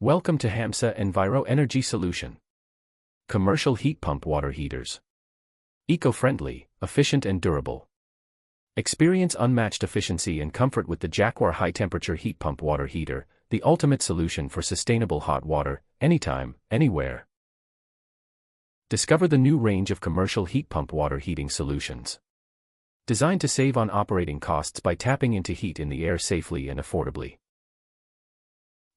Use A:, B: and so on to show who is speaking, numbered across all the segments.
A: Welcome to Hamsa Enviro Energy Solution. Commercial heat pump water heaters. Eco-friendly, efficient and durable. Experience unmatched efficiency and comfort with the Jaguar high-temperature heat pump water heater, the ultimate solution for sustainable hot water, anytime, anywhere. Discover the new range of commercial heat pump water heating solutions. Designed to save on operating costs by tapping into heat in the air safely and affordably.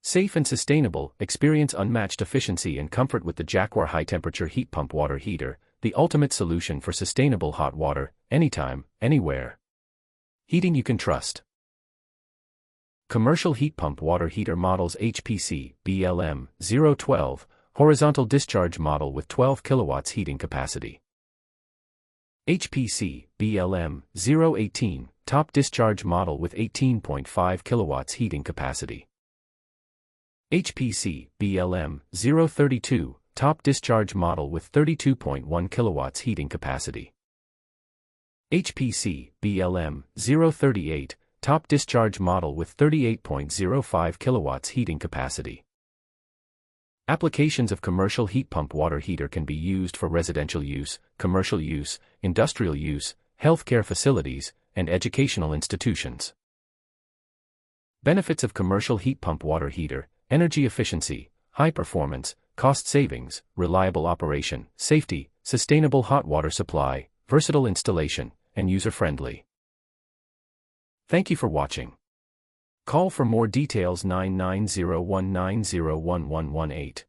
A: Safe and sustainable, experience unmatched efficiency and comfort with the Jaguar high-temperature heat pump water heater, the ultimate solution for sustainable hot water, anytime, anywhere. Heating you can trust. Commercial heat pump water heater models HPC BLM 012, horizontal discharge model with 12 kilowatts heating capacity. HPC BLM 018, top discharge model with 18.5 kilowatts heating capacity. HPC BLM 032, top discharge model with 32.1 kilowatts heating capacity. HPC BLM 038, top discharge model with 38.05 kilowatts heating capacity. Applications of commercial heat pump water heater can be used for residential use, commercial use, industrial use, healthcare facilities, and educational institutions. Benefits of commercial heat pump water heater: energy efficiency, high performance, cost savings, reliable operation, safety, sustainable hot water supply, versatile installation, and user-friendly. Thank you for watching. Call for more details 99019011118.